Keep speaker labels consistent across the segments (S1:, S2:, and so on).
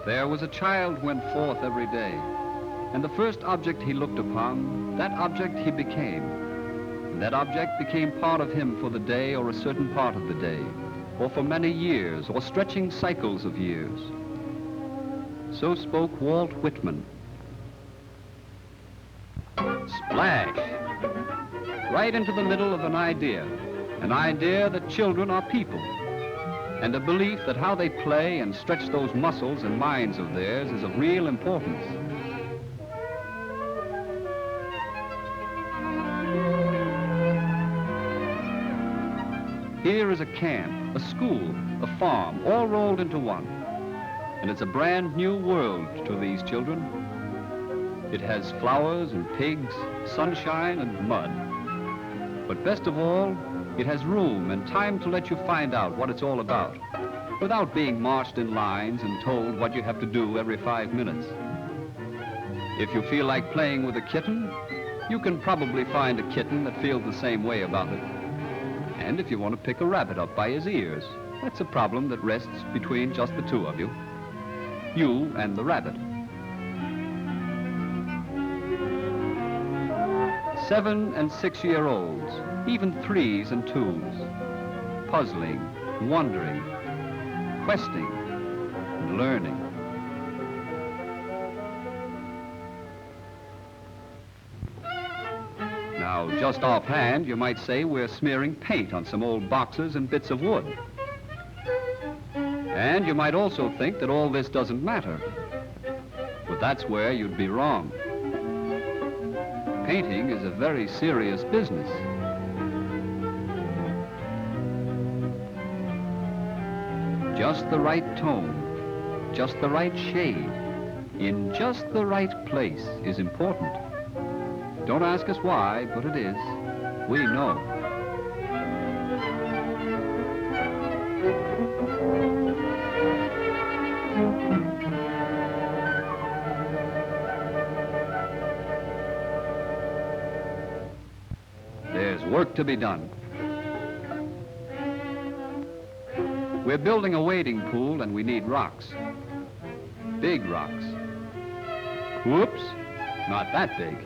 S1: There was a child went forth every day, and the first object he looked upon, that object he became. And that object became part of him for the day or a certain part of the day, or for many years, or stretching cycles of years. So spoke Walt Whitman. Splash! Right into the middle of an idea that children are people, and a belief that how they play and stretch those muscles and minds of theirs is of real importance. Here is a camp, a school, a farm, all rolled into one. And it's a brand new world to these children. It has flowers and pigs, sunshine and mud. But best of all, it has room and time to let you find out what it's all about, without being marched in lines and told what you have to do every 5 minutes. If you feel like playing with a kitten, you can probably find a kitten that feels the same way about it. And if you want to pick a rabbit up by his ears, that's a problem that rests between just the two of you and the rabbit. 7 and 6-year-olds, even 3s and 2s, puzzling, wondering, questing, and learning. Now, just offhand, you might say we're smearing paint on some old boxes and bits of wood. And you might also think that all this doesn't matter. But that's where you'd be wrong. Painting is a very serious business. Just the right tone, just the right shade, in just the right place is important. Don't ask us why, but it is. We know. There's work to be done. We're building a wading pool and we need rocks. Big rocks. Whoops, not that big.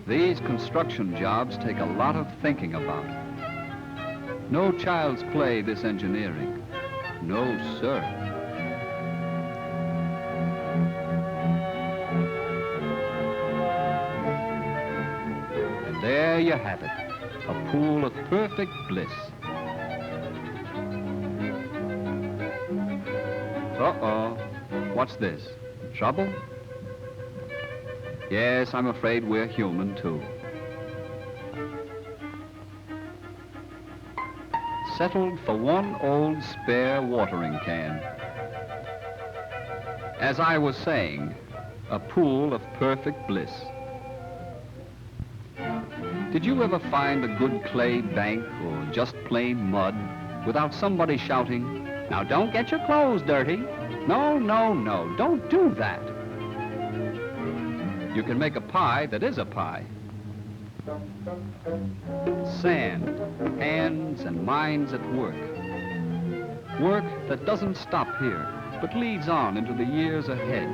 S1: These construction jobs take a lot of thinking about. No child's play, this engineering. No, sir. And there you have it, a pool of perfect bliss. Uh-oh, what's this? Trouble? Yes, I'm afraid we're human, too. Settled for one old spare watering can. As I was saying, a pool of perfect bliss. Did you ever find a good clay bank or just plain mud without somebody shouting, "Now don't get your clothes dirty. No, no, no, don't do that." You can make a pie that is a pie. Sand, hands and minds at work. Work that doesn't stop here, but leads on into the years ahead.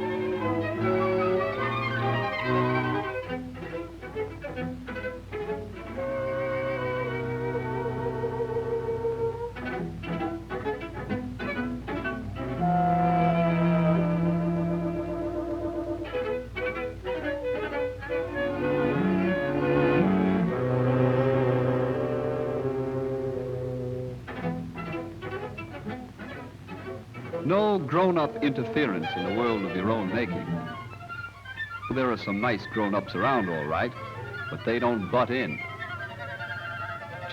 S1: No grown-up interference in the world of your own making. There are some nice grown-ups around, all right, but they don't butt in.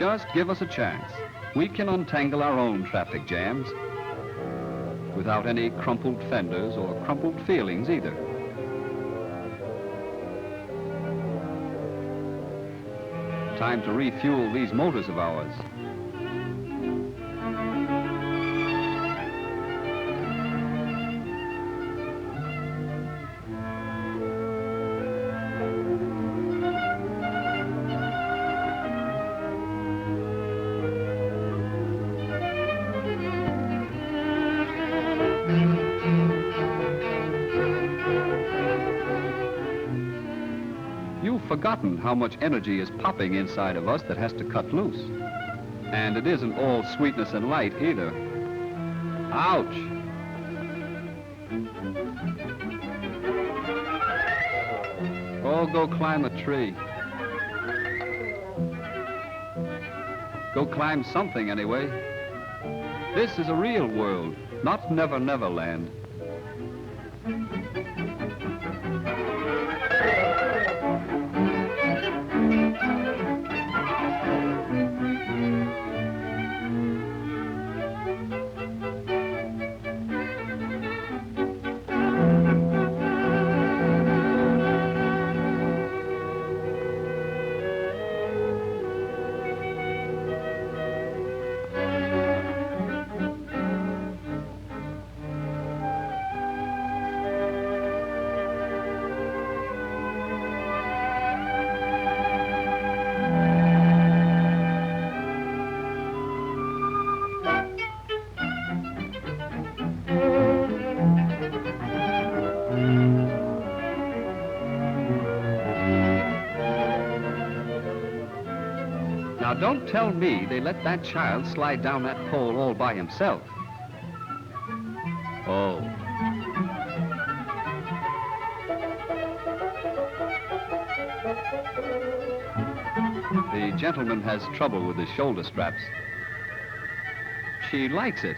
S1: Just give us a chance. We can untangle our own traffic jams without any crumpled fenders or crumpled feelings either. Time to refuel these motors of ours. You've forgotten how much energy is popping inside of us that has to cut loose. And it isn't all sweetness and light either. Ouch! Oh, go climb a tree. Go climb something anyway. This is a real world, not Never Never Land. Now, don't tell me they let that child slide down that pole all by himself. Oh. The gentleman has trouble with his shoulder straps. She likes it.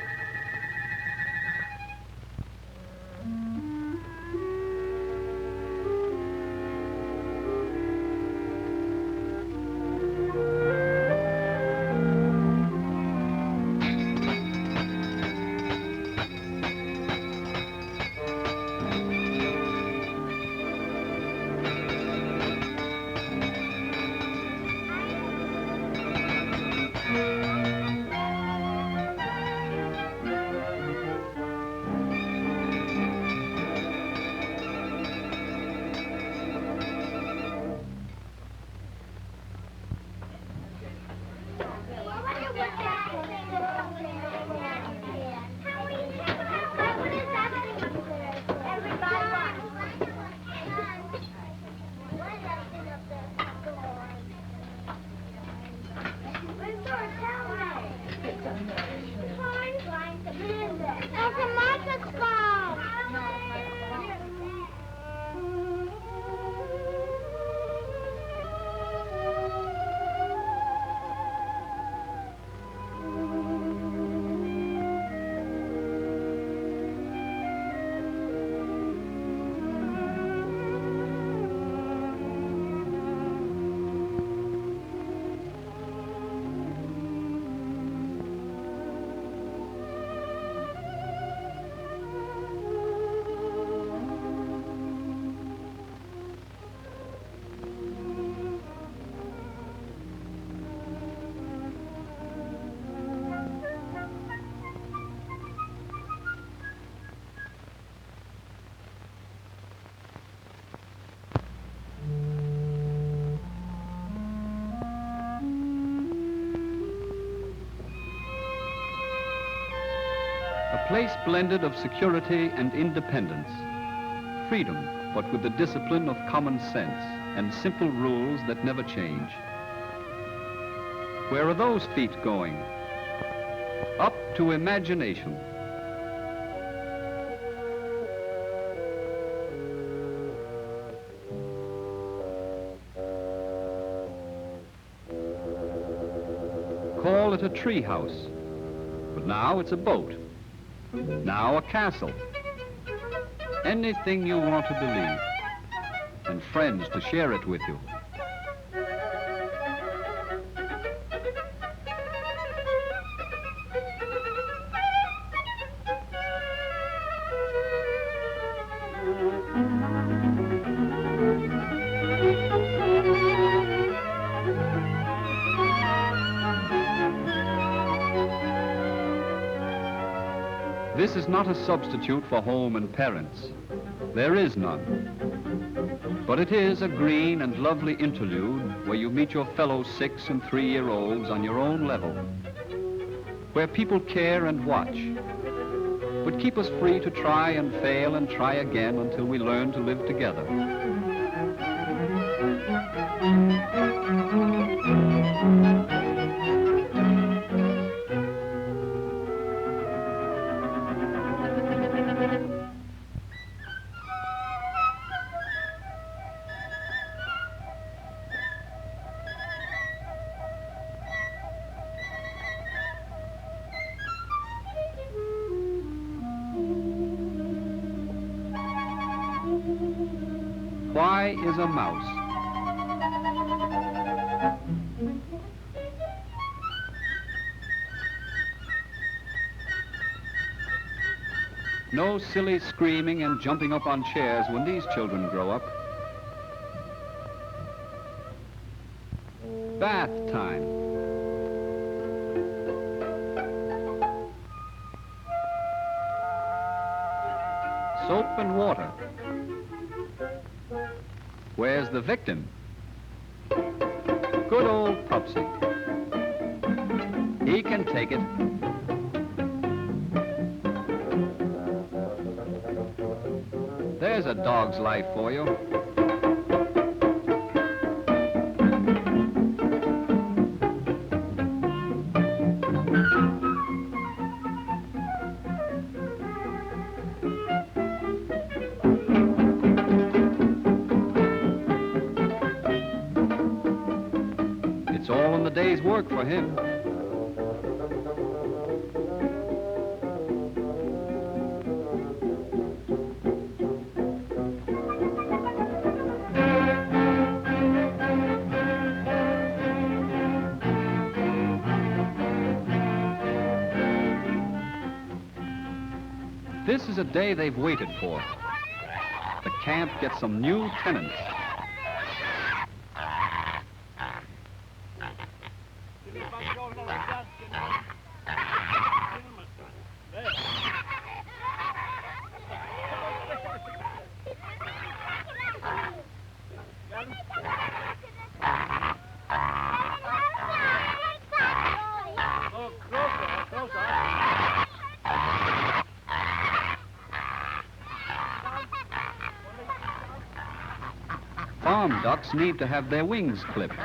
S1: A place blended of security and independence. Freedom, but with the discipline of common sense and simple rules that never change. Where are those feet going? Up to imagination. Call it a tree house, but now it's a boat. Now a castle. Anything you want to believe, and friends to share it with you. This is not a substitute for home and parents. There is none. But it is a green and lovely interlude where you meet your fellow 6- and 3-year-olds on your own level, where people care and watch, but keep us free to try and fail and try again until we learn to live together. Why is a mouse? No silly screaming and jumping up on chairs when these children grow up. Bath time. Soap and water. Where's the victim? Good old Pupsy. He can take it. There's a dog's life for you. It's all in the day's work for him. This is a day they've waited for. The camp gets some new tenants. Farm ducks need to have their wings clipped.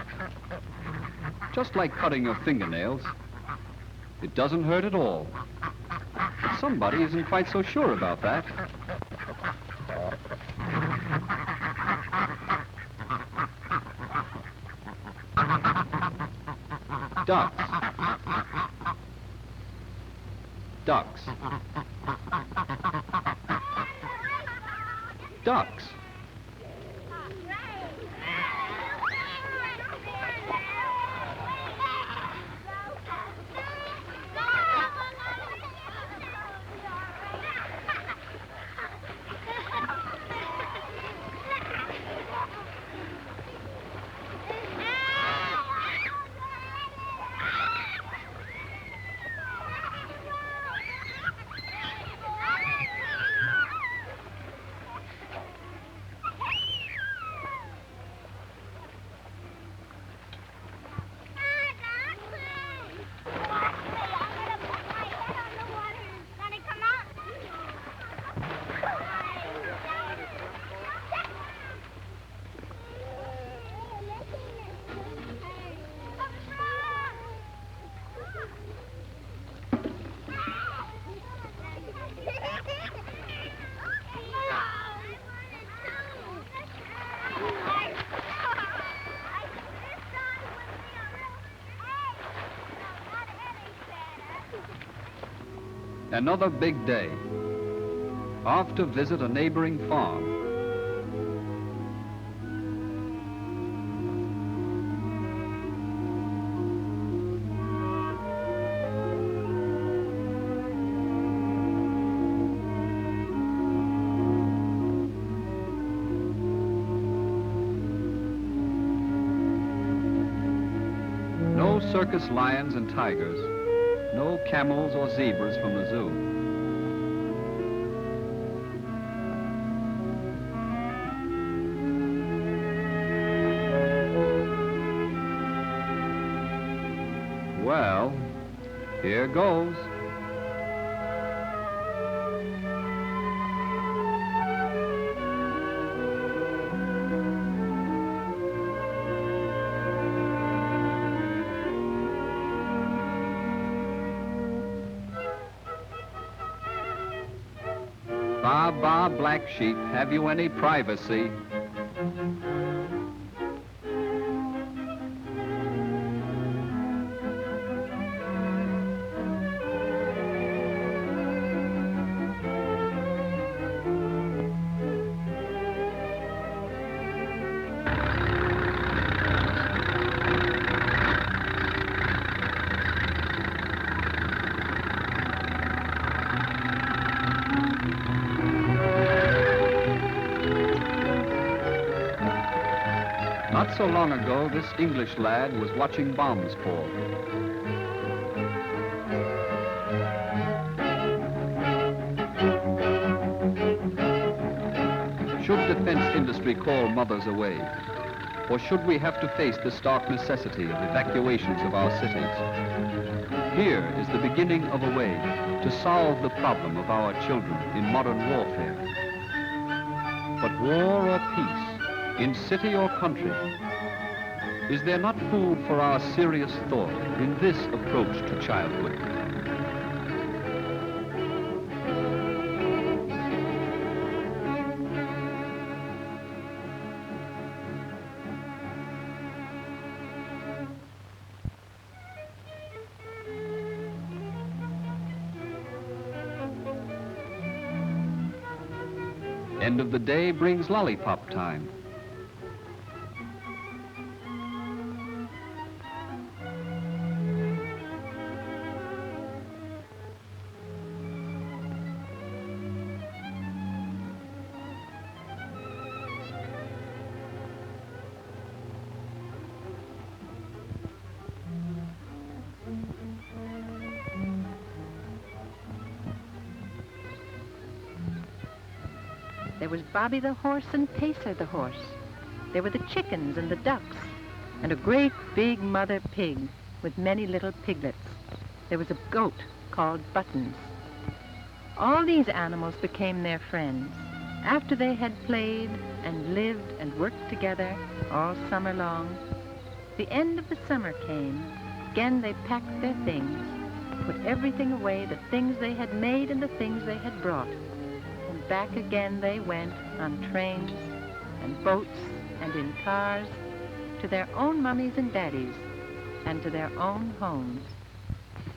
S1: Just like cutting your fingernails. It doesn't hurt at all. But somebody isn't quite so sure about that. Ducks. Ducks. Ducks. Another big day. Off to visit a neighboring farm. No circus lions and tigers. No camels or zebras from the zoo. Well, here goes. Ba, ba, black sheep, have you any privacy? Not so long ago, this English lad was watching bombs fall. Should defense industry call mothers away? Or should we have to face the stark necessity of evacuations of our cities? Here is the beginning of a way to solve the problem of our children in modern warfare. But war or peace, in city or country, is there not food for our serious thought in this approach to childhood? End of the day brings lollipop time.
S2: There was Bobby the horse and Pacer the horse. There were the chickens and the ducks, and a great big mother pig with many little piglets. There was a goat called Buttons. All these animals became their friends after they had played and lived and worked together all summer long. The end of the summer came. Again they packed their things, put everything away, the things they had made and the things they had brought. And back again they went on trains and boats and in cars to their own mummies and daddies and to their own homes.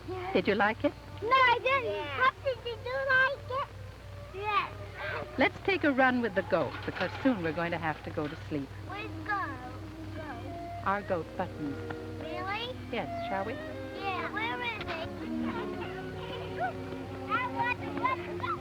S2: Yeah. Did you like it?
S3: No, I didn't. Yeah. How did you like it? Yes.
S2: Let's take a run with the goat, because soon we're going to have to go to sleep.
S3: Where's Goat?
S2: Our goat, Buttons.
S3: Really?
S2: Yes, shall we?
S3: Yeah, where is it? I want to go.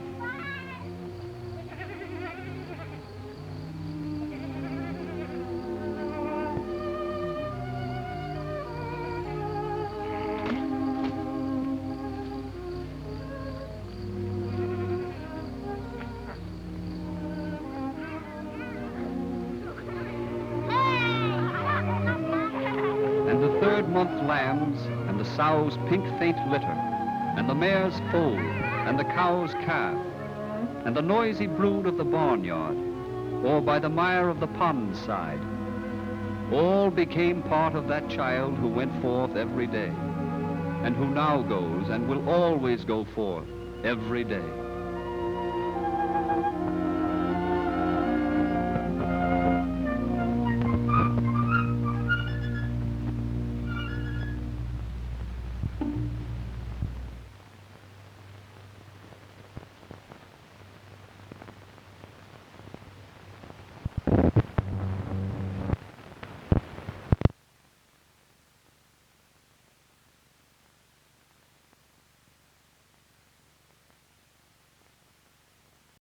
S1: Month lambs, and the sow's pink faint litter, and the mare's foal, and the cow's calf, and the noisy brood of the barnyard, or by the mire of the pond side, all became part of that child who went forth every day, and who now goes and will always go forth every day.